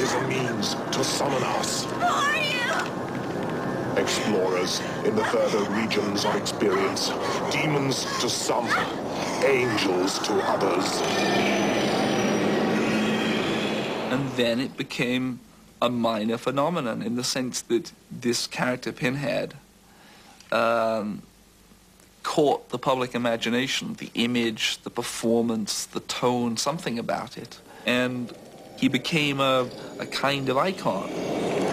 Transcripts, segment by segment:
is a means to summon us. Who are you? Explorers in the further regions of experience. Demons to some, angels to others. And then it became a minor phenomenon in the sense that this character Pinhead caught the public imagination, the image, the performance, the tone, something about it. And he became a kind of icon.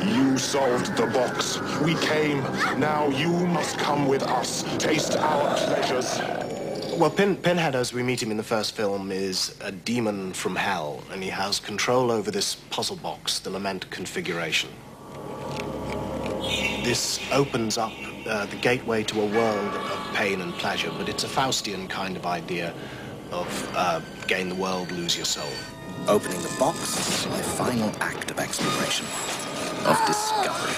You solved the box. We came. Now you must come with us. Taste our pleasures. Well, Pinhead, as we meet him in the first film, is a demon from hell, and he has control over this puzzle box, the Lament configuration. This opens up the gateway to a world of pain and pleasure, but it's a Faustian kind of idea of gain the world, lose your soul. Opening the box is my final act of exploration, of discovery.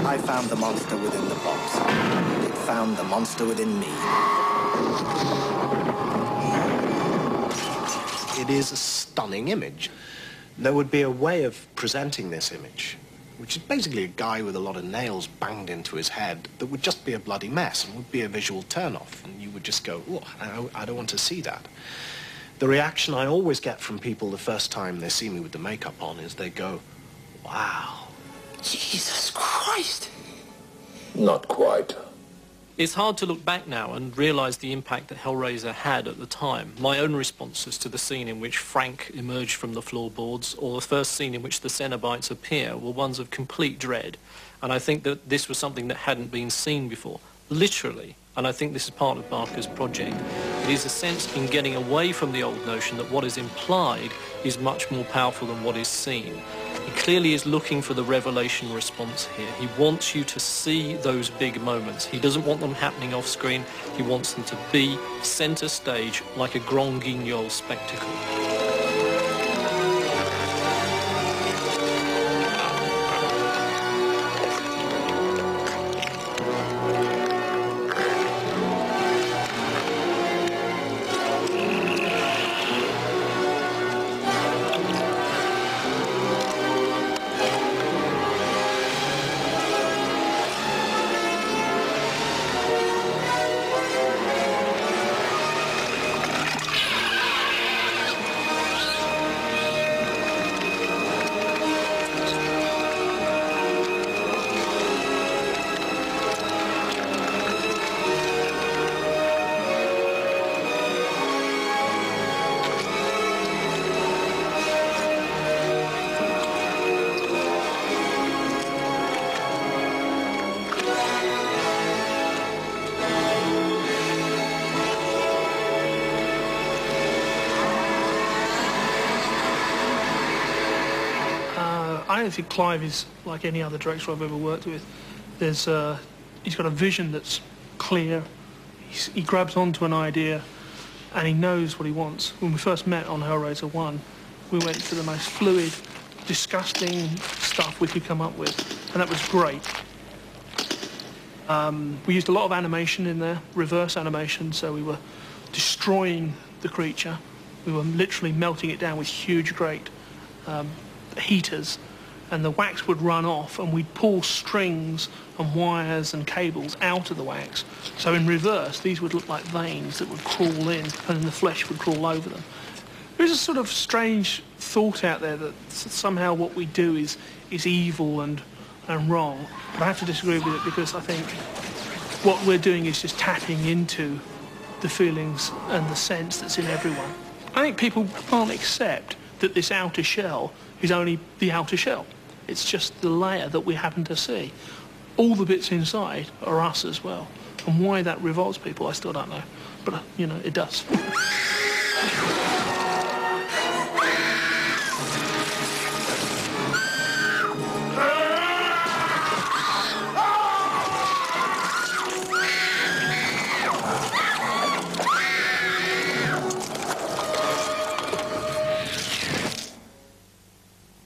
I found the monster within the box. It found the monster within me. It is a stunning image. There would be a way of presenting this image, which is basically a guy with a lot of nails banged into his head, that would just be a bloody mess and would be a visual turn-off, and you would just go, oh, I don't want to see that. The reaction I always get from people the first time they see me with the makeup on is they go, wow. Jesus Christ! Not quite. It's hard to look back now and realise the impact that Hellraiser had at the time. My own responses to the scene in which Frank emerged from the floorboards, or the first scene in which the Cenobites appear, were ones of complete dread. And I think that this was something that hadn't been seen before, literally. And I think this is part of Barker's project. It is a sense in getting away from the old notion that what is implied is much more powerful than what is seen. He clearly is looking for the revelation response here. He wants you to see those big moments. He doesn't want them happening off screen. He wants them to be centre stage like a Grand Guignol spectacle. I don't think Clive is like any other director I've ever worked with. He's got a vision that's clear. He grabs onto an idea and he knows what he wants. When we first met on Hellraiser 1, we went for the most fluid, disgusting stuff we could come up with, and that was great. We used a lot of animation in there, reverse animation, so we were destroying the creature. We were literally melting it down with huge, great heaters, and the wax would run off, and we'd pull strings and wires and cables out of the wax. So in reverse, these would look like veins that would crawl in, and then the flesh would crawl over them. There's a sort of strange thought out there that somehow what we do is evil and wrong. But I have to disagree with it, because I think what we're doing is just tapping into the feelings and the sense that's in everyone. I think people can't accept that this outer shell is only the outer shell. It's just the layer that we happen to see. All the bits inside are us as well. And why that revolts people, I still don't know. But, you know, it does.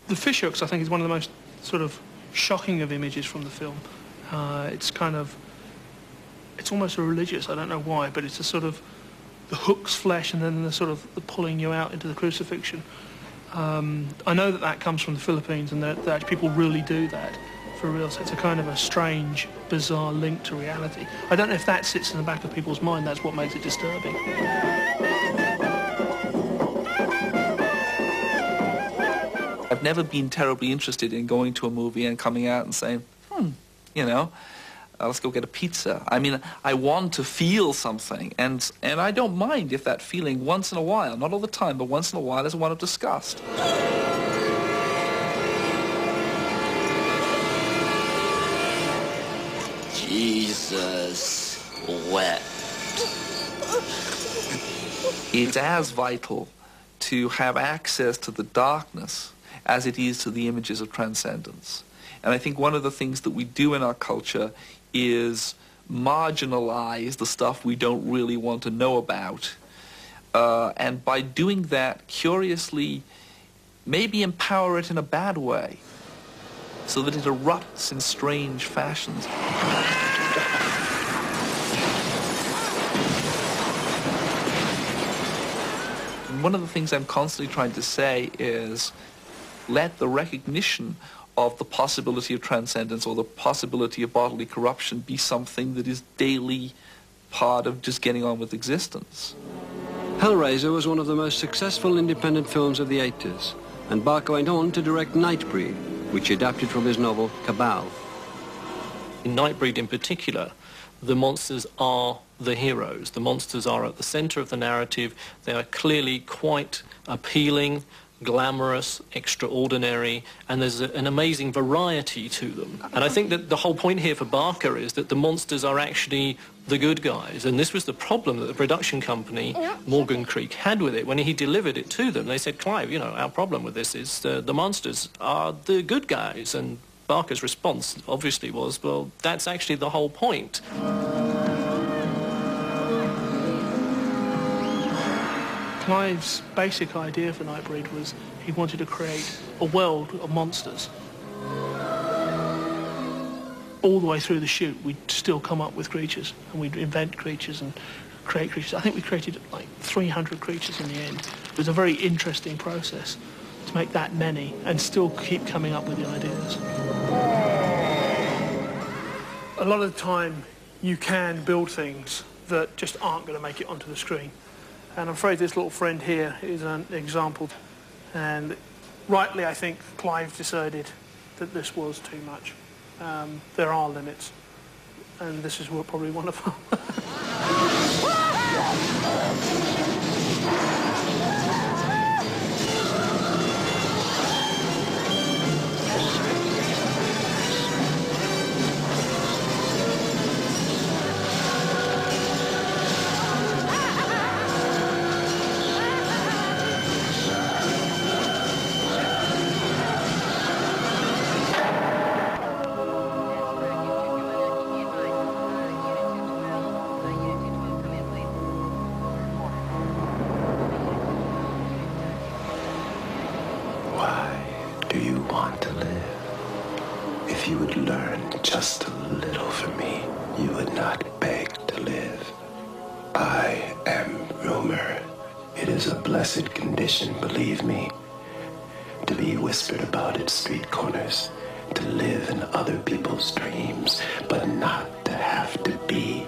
The fishhooks, I think, is one of the most sort of shocking of images from the film. It's almost religious, I don't know why, but it's a sort of the hook's flesh and then the sort of the pulling you out into the crucifixion. I know that comes from the Philippines and that people really do that for real, so it's a kind of a strange, bizarre link to reality. I don't know if that sits in the back of people's mind, that's what makes it disturbing. I've never been terribly interested in going to a movie and coming out and saying, let's go get a pizza. I mean, I want to feel something, and I don't mind if that feeling once in a while, not all the time, but once in a while, is one of disgust. Jesus wept. It's as vital to have access to the darkness as it is to the images of transcendence. And I think one of the things that we do in our culture is marginalize the stuff we don't really want to know about. And by doing that, curiously, maybe empower it in a bad way, so that it erupts in strange fashions. One of the things I'm constantly trying to say is, let the recognition of the possibility of transcendence or the possibility of bodily corruption be something that is daily part of just getting on with existence. Hellraiser was one of the most successful independent films of the 80s, and Barker went on to direct Nightbreed, which he adapted from his novel Cabal. In Nightbreed in particular, the monsters are the heroes. The monsters are at the center of the narrative. They are clearly quite appealing, glamorous, extraordinary, and there's an amazing variety to them. And I think that the whole point here for Barker is that the monsters are actually the good guys, and this was the problem that the production company, Morgan Creek, had with it. When he delivered it to them, they said, Clive, our problem with this is the monsters are the good guys, and Barker's response obviously was, well, that's actually the whole point. Clive's basic idea for Nightbreed was he wanted to create a world of monsters. All the way through the shoot, we'd still come up with creatures, and we'd invent creatures and create creatures. I think we created like 300 creatures in the end. It was a very interesting process to make that many and still keep coming up with the ideas. A lot of the time, you can build things that just aren't going to make it onto the screen. And I'm afraid this little friend here is an example. And rightly, I think, Clive decided that this was too much. There are limits, and this is probably one of them. Just a little for me, you would not beg to live. I am rumor. It is a blessed condition, believe me, to be whispered about at street corners, to live in other people's dreams, but not to have to be